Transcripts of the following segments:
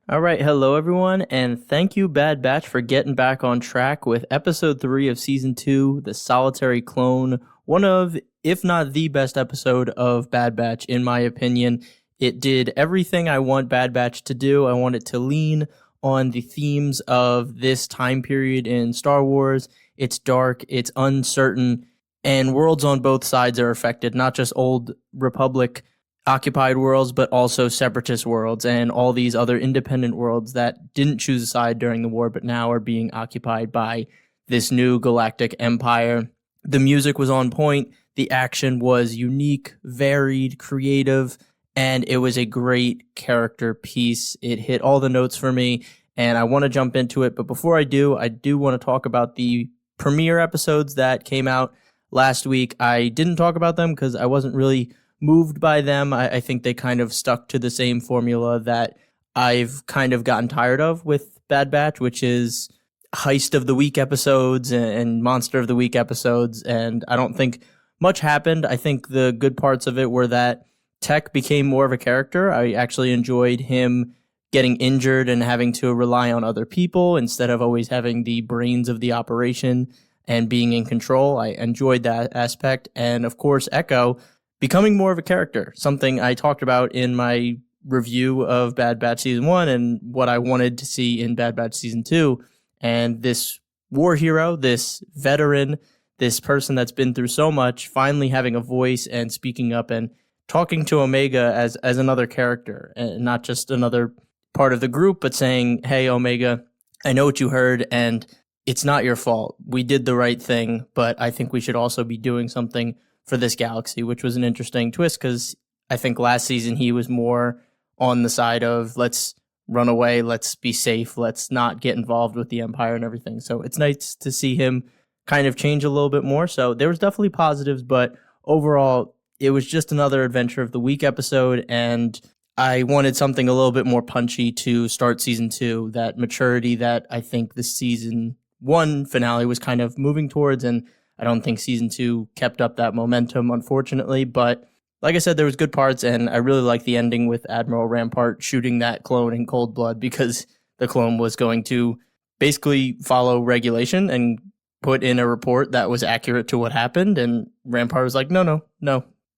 All right, hello everyone, and thank you, Bad Batch, for getting back on track with episode 3 of season 2, The Solitary Clone. One of, if not the best episode of Bad Batch, in my opinion. It did everything I want Bad Batch to do. I want it to lean on the themes of this time period in Star Wars. It's dark, it's uncertain, and worlds on both sides are affected, not just old Republic occupied worlds, but also separatist worlds and all these other independent worlds that didn't choose a side during the war, but now are being occupied by this new galactic empire. The music was on point. The action was unique, varied, creative, and it was a great character piece. It hit all the notes for me, and I want to jump into it. But before I do want to talk about the premiere episodes that came out last week. I didn't talk about them because I wasn't really moved by them. I think they kind of stuck to the same formula that I've kind of gotten tired of with Bad Batch, which is heist of the week episodes and monster of the week episodes. And I don't think much happened. I think the good parts of it were that Tech became more of a character. I actually enjoyed him getting injured and having to rely on other people instead of always having the brains of the operation and being in control. I enjoyed that aspect. And of course, Echo becoming more of a character, something I talked about in my review of Bad Batch Season 1 and what I wanted to see in Bad Batch Season 2. And this war hero, this veteran, this person that's been through so much, finally having a voice and speaking up and talking to Omega as another character, and not just another part of the group, but saying, hey, Omega, I know what you heard, and it's not your fault. We did the right thing, but I think we should also be doing something for this galaxy, which was an interesting twist because I think last season he was more on the side of let's run away, let's be safe, let's not get involved with the Empire and everything. So it's nice to see him kind of change a little bit more. So there was definitely positives, but overall, it was just another Adventure of the Week episode, and I wanted something a little bit more punchy to start season 2, that maturity that I think the season 1 finale was kind of moving towards, and I don't think season 2 kept up that momentum, unfortunately. But like I said, there was good parts, and I really liked the ending with Admiral Rampart shooting that clone in cold blood because the clone was going to basically follow regulation and put in a report that was accurate to what happened. And Rampart was like, no.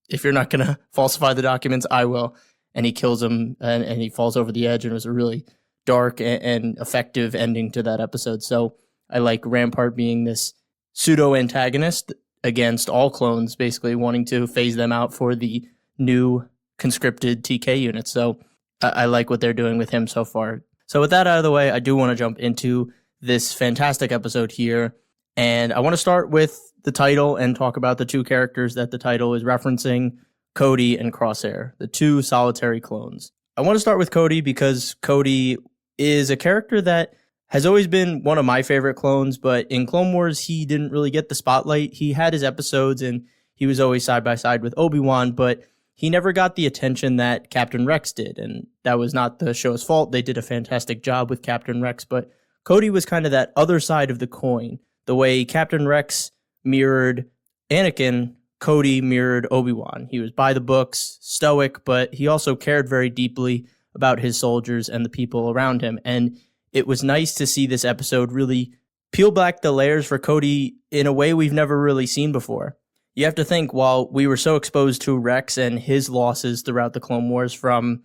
If you're not going to falsify the documents, I will. And he kills him, and he falls over the edge, and it was a really dark and effective ending to that episode. So I like Rampart being this pseudo-antagonist against all clones, basically wanting to phase them out for the new conscripted TK units. So I like what they're doing with him so far. So with that out of the way, I do want to jump into this fantastic episode here. And I want to start with the title and talk about the two characters that the title is referencing, Cody and Crosshair, the two solitary clones. I want to start with Cody because Cody is a character that has always been one of my favorite clones, but in Clone Wars, he didn't really get the spotlight. He had his episodes, and he was always side by side with Obi-Wan, but he never got the attention that Captain Rex did, and that was not the show's fault. They did a fantastic job with Captain Rex, but Cody was kind of that other side of the coin. The way Captain Rex mirrored Anakin, Cody mirrored Obi-Wan. He was by the books, stoic, but he also cared very deeply about his soldiers and the people around him, and it was nice to see this episode really peel back the layers for Cody in a way we've never really seen before. You have to think, while we were so exposed to Rex and his losses throughout the Clone Wars, from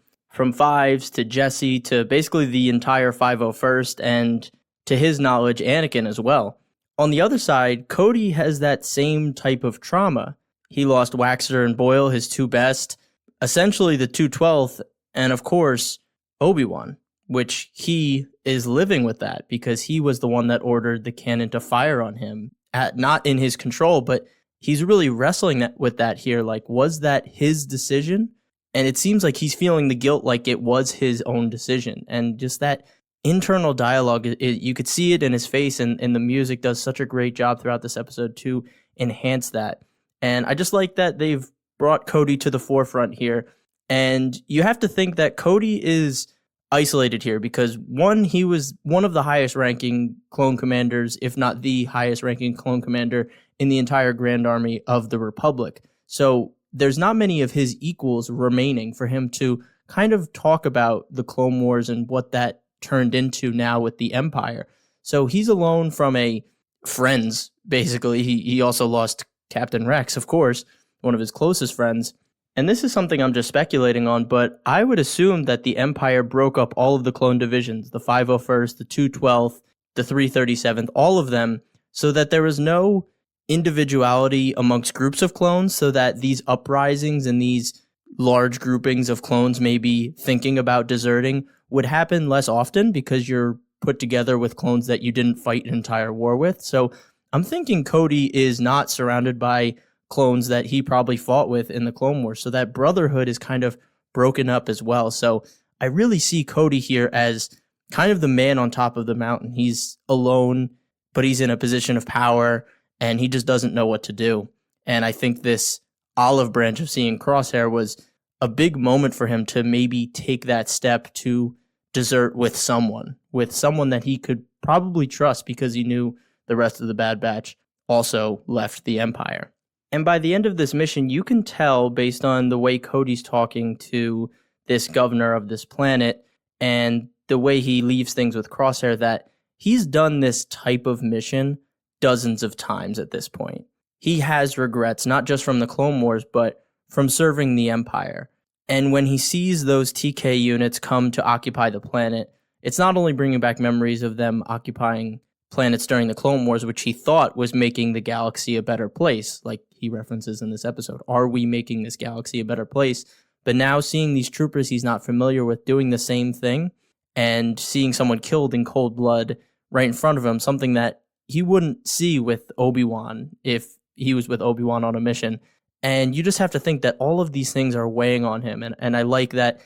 Fives to Jesse to basically the entire 501st, and to his knowledge, Anakin as well. On the other side, Cody has that same type of trauma. He lost Waxer and Boyle, his two best, essentially the 212th, and of course, Obi-Wan, which he is living with that because he was the one that ordered the cannon to fire on him, not in his control, but he's really wrestling with that here. Like, was that his decision? And it seems like he's feeling the guilt like it was his own decision. And just that internal dialogue, you could see it in his face, and the music does such a great job throughout this episode to enhance that. And I just like that they've brought Cody to the forefront here. And you have to think that Cody is isolated here because, one, he was one of the highest ranking clone commanders, if not the highest ranking clone commander in the entire Grand Army of the Republic. So there's not many of his equals remaining for him to kind of talk about the Clone Wars and what that turned into now with the Empire. So he's alone from a friends, basically. He also lost Captain Rex, of course, one of his closest friends. And this is something I'm just speculating on, but I would assume that the Empire broke up all of the clone divisions, the 501st, the 212th, the 337th, all of them, so that there was no individuality amongst groups of clones, so that these uprisings and these large groupings of clones maybe thinking about deserting would happen less often because you're put together with clones that you didn't fight an entire war with. So I'm thinking Cody is not surrounded by clones that he probably fought with in the Clone Wars. So that brotherhood is kind of broken up as well. So I really see Cody here as kind of the man on top of the mountain. He's alone, but he's in a position of power and he just doesn't know what to do. And I think this olive branch of seeing Crosshair was a big moment for him to maybe take that step to desert with someone that he could probably trust, because he knew the rest of the Bad Batch also left the Empire. And by the end of this mission, you can tell based on the way Cody's talking to this governor of this planet and the way he leaves things with Crosshair that he's done this type of mission dozens of times at this point. He has regrets, not just from the Clone Wars, but from serving the Empire. And when he sees those TK units come to occupy the planet, it's not only bringing back memories of them occupying planets during the Clone Wars, which he thought was making the galaxy a better place, like he references in this episode. Are we making this galaxy a better place? But now seeing these troopers he's not familiar with doing the same thing and seeing someone killed in cold blood right in front of him, something that he wouldn't see with Obi-Wan if he was with Obi-Wan on a mission. And you just have to think that all of these things are weighing on him. And I like that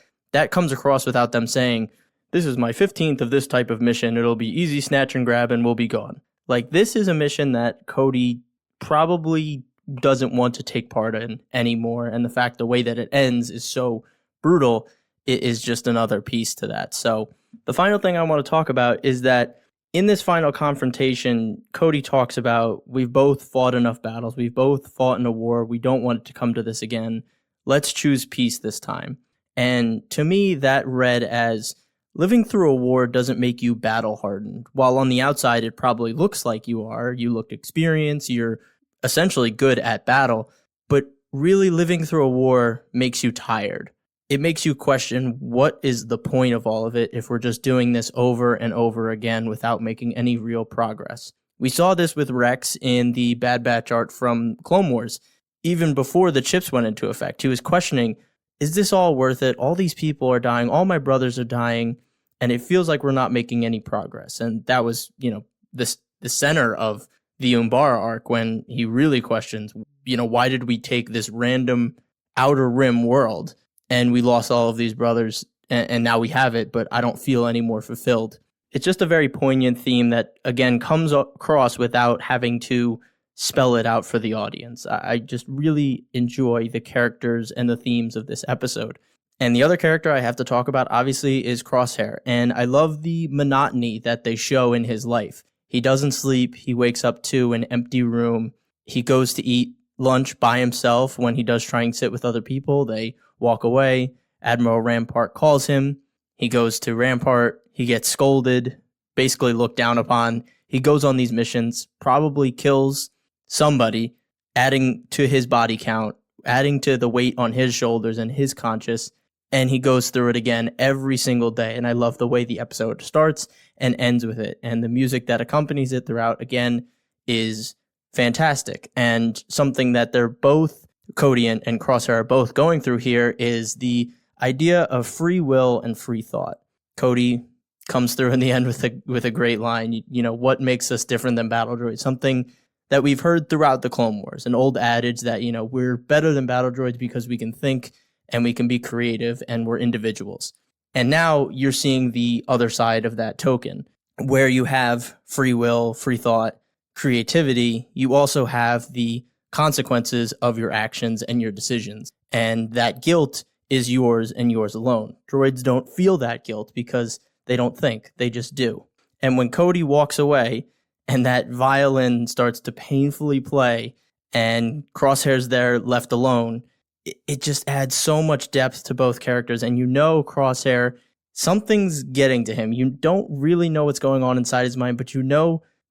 comes across without them saying, this is my 15th of this type of mission. It'll be easy, snatch and grab, and we'll be gone. Like, this is a mission that Cody probably doesn't want to take part in anymore. And the way that it ends is so brutal, it is just another piece to that. So the final thing I want to talk about is that in this final confrontation, Cody talks about, we've both fought enough battles. We've both fought in a war. We don't want it to come to this again. Let's choose peace this time. And to me, that read as living through a war doesn't make you battle hardened. While on the outside, it probably looks like you are. You look experienced. You're essentially good at battle. But really living through a war makes you tired. It makes you question, what is the point of all of it if we're just doing this over and over again without making any real progress? We saw this with Rex in the Bad Batch art from Clone Wars. Even before the chips went into effect, he was questioning, is this all worth it? All these people are dying. All my brothers are dying. And it feels like we're not making any progress. And that was, the center of the Umbara arc, when he really questions, why did we take this random outer rim world and we lost all of these brothers and now we have it, but I don't feel any more fulfilled. It's just a very poignant theme that, again, comes across without having to spell it out for the audience. I just really enjoy the characters and the themes of this episode. And the other character I have to talk about, obviously, is Crosshair. And I love the monotony that they show in his life. He doesn't sleep. He wakes up to an empty room. He goes to eat lunch by himself. When he does try and sit with other people, they walk away. Admiral Rampart calls him. He goes to Rampart. He gets scolded, basically looked down upon. He goes on these missions, probably kills somebody, adding to his body count, adding to the weight on his shoulders and his conscience. And he goes through it again every single day. And I love the way the episode starts and ends with it. And the music that accompanies it throughout, again, is fantastic. And something that they're both, Cody and Crosshair are both going through here, is the idea of free will and free thought. Cody comes through in the end with a great line. What makes us different than battle droids? Something that we've heard throughout the Clone Wars, an old adage that, we're better than battle droids because we can think and we can be creative and we're individuals. And now you're seeing the other side of that token, where you have free will, free thought, creativity. You also have the consequences of your actions and your decisions. And that guilt is yours and yours alone. Droids don't feel that guilt because they don't think, they just do. And when Cody walks away and that violin starts to painfully play and Crosshair's there left alone, it just adds so much depth to both characters. And Crosshair, something's getting to him. You don't really know what's going on inside his mind, but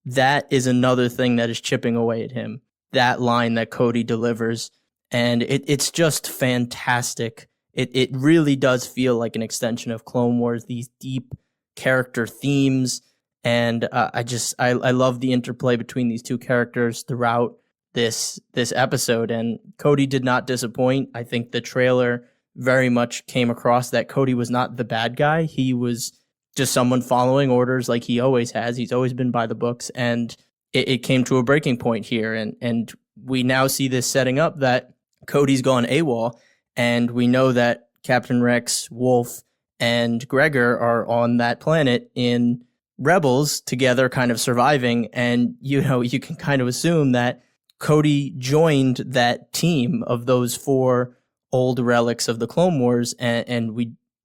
that is another thing that is chipping away at him. That line that Cody delivers. And it's just fantastic. It really does feel like an extension of Clone Wars, these deep character themes. And I love the interplay between these two characters throughout this episode. And Cody did not disappoint. I think the trailer very much came across that Cody was not the bad guy. He was just someone following orders like he always has. He's always been by the books. And it came to a breaking point here. And we now see this setting up that Cody's gone AWOL, and we know that Captain Rex, Wolf, and Gregor are on that planet in Rebels together, kind of surviving. And, you can kind of assume that Cody joined that team of those 4 old relics of the Clone Wars, and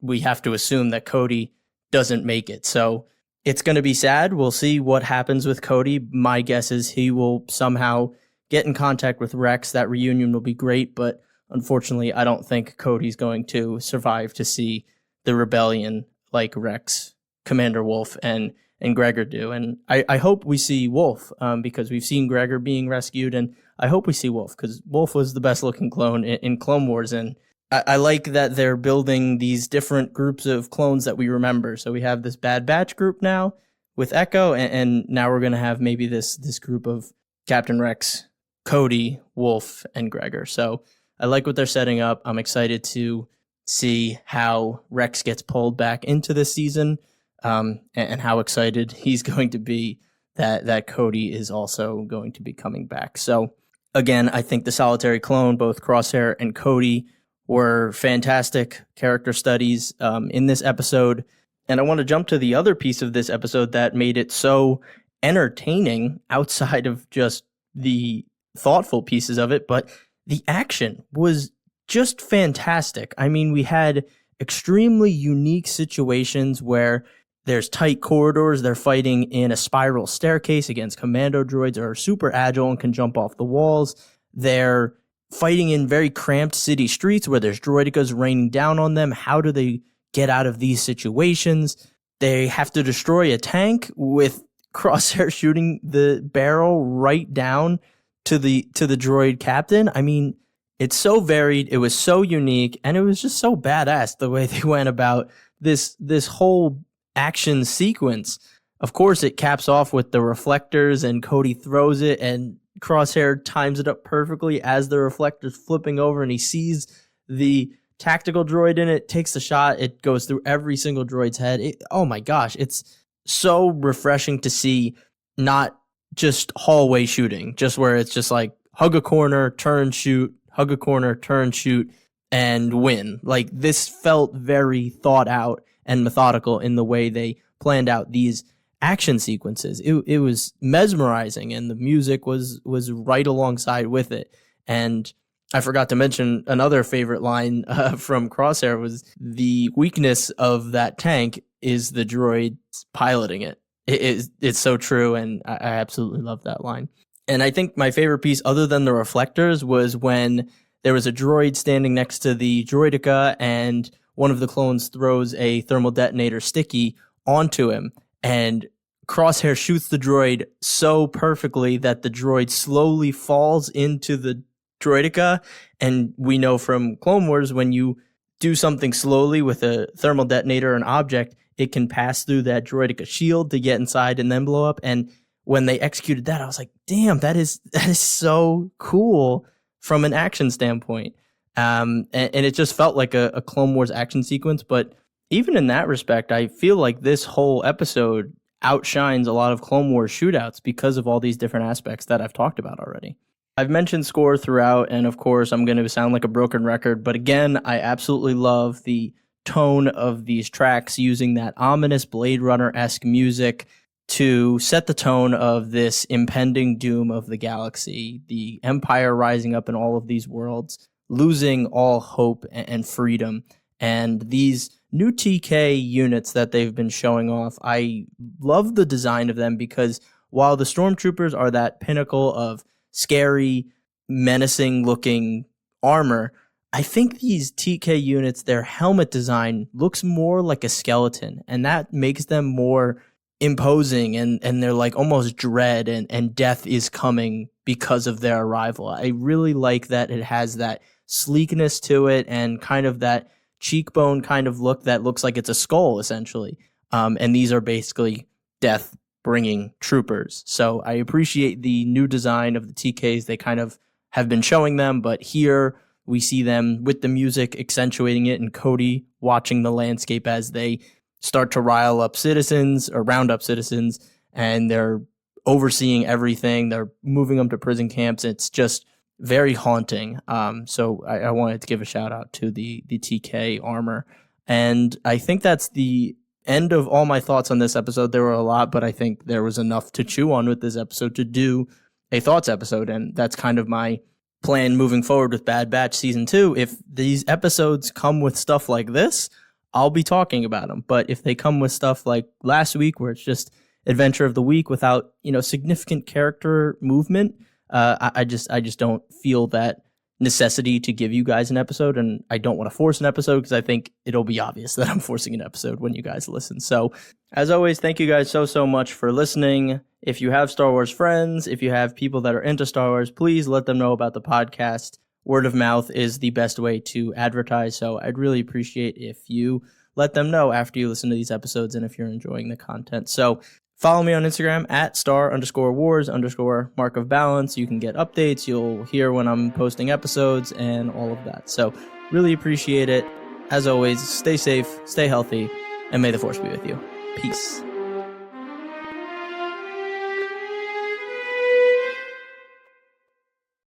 we have to assume that Cody doesn't make it. So it's going to be sad. We'll see what happens with Cody. My guess is he will somehow get in contact with Rex. That reunion will be great, but unfortunately, I don't think Cody's going to survive to see the rebellion like Rex, Commander Wolf, and Gregor do. And I hope we see Wolf, because we've seen Gregor being rescued, and I hope we see Wolf, because Wolf was the best looking clone in Clone Wars. And I like that they're building these different groups of clones that we remember. So we have this Bad Batch group now with Echo, and now we're going to have maybe this group of Captain Rex, Cody, Wolf, and Gregor. So I like what they're setting up. I'm excited to see how Rex gets pulled back into this season, and how excited he's going to be that Cody is also going to be coming back. So again, I think the solitary clone, both Crosshair and Cody, were fantastic character studies in this episode. And I want to jump to the other piece of this episode that made it so entertaining outside of just the thoughtful pieces of it, but the action was just fantastic. I mean, we had extremely unique situations where there's tight corridors. They're fighting in a spiral staircase against commando droids that are super agile and can jump off the walls. They're fighting in very cramped city streets where there's droidekas raining down on them. How do they get out of these situations? They have to destroy a tank with Crosshair shooting the barrel right down to the droid captain. I mean, it's so varied. It was so unique, and it was just so badass the way they went about this whole action sequence. Of course, it caps off with the reflectors, and Cody throws it, and Crosshair times it up perfectly as the reflector's flipping over, and he sees the tactical droid in it, takes the shot. It goes through every single droid's head. Oh my gosh, it's so refreshing to see, not just hallway shooting, just where it's just like hug a corner, turn, shoot, hug a corner, turn, shoot, and win. Like, this felt very thought out and methodical in the way they planned out these action sequences. It was mesmerizing, and the music was right alongside with it. And I forgot to mention another favorite line from Crosshair was the weakness of that tank is the droid piloting it. It's so true, and I absolutely love that line. And I think my favorite piece, other than the reflectors, was when there was a droid standing next to the droideka, and one of the clones throws a thermal detonator sticky onto him, and Crosshair shoots the droid so perfectly that the droid slowly falls into the droideka. And we know from Clone Wars, when you do something slowly with a thermal detonator or an object, it can pass through that droideka shield to get inside and then blow up. And when they executed that, I was like, damn, that is so cool from an action standpoint. And it just felt like a Clone Wars action sequence. But even in that respect, I feel like this whole episode outshines a lot of Clone Wars shootouts because of all these different aspects that I've talked about already. I've mentioned score throughout, and of course, I'm going to sound like a broken record, but again, I absolutely love the tone of these tracks, using that ominous Blade Runner-esque music to set the tone of this impending doom of the galaxy, the Empire rising up in all of these worlds, losing all hope and freedom. And these new TK units that they've been showing off, I love the design of them, because while the Stormtroopers are that pinnacle of scary, menacing looking armor, I think these TK units, their helmet design looks more like a skeleton, and that makes them more imposing, and they're like almost dread, and death is coming because of their arrival. I really like that it has that sleekness to it and kind of that cheekbone kind of look that looks like it's a skull, essentially. And these are basically death bringing troopers. So I appreciate the new design of the TKs. They kind of have been showing them, but here we see them with the music accentuating it, and Cody watching the landscape as they start to rile up citizens or round up citizens, and they're overseeing everything. They're moving them to prison camps. It's just very haunting. So I wanted to give a shout out to the TK armor. And I think that's the end of all my thoughts on this episode. There were a lot, but I think there was enough to chew on with this episode to do a thoughts episode. And that's kind of my plan moving forward with Bad Batch Season 2. If these episodes come with stuff like this, I'll be talking about them. But if they come with stuff like last week, where it's just adventure of the week without, significant character movement, I just don't feel that necessity to give you guys an episode, and I don't want to force an episode because I think it'll be obvious that I'm forcing an episode when you guys listen. So as always, thank you guys so much for listening. If you have Star Wars friends, if you have people that are into Star Wars, please let them know about the podcast. Word of mouth is the best way to advertise, so I'd really appreciate if you let them know after you listen to these episodes and if you're enjoying the content. So follow me on Instagram at @star_wars_mark of balance. You can get updates. You'll hear when I'm posting episodes and all of that. So really appreciate it. As always, stay safe, stay healthy, and may the Force be with you. Peace.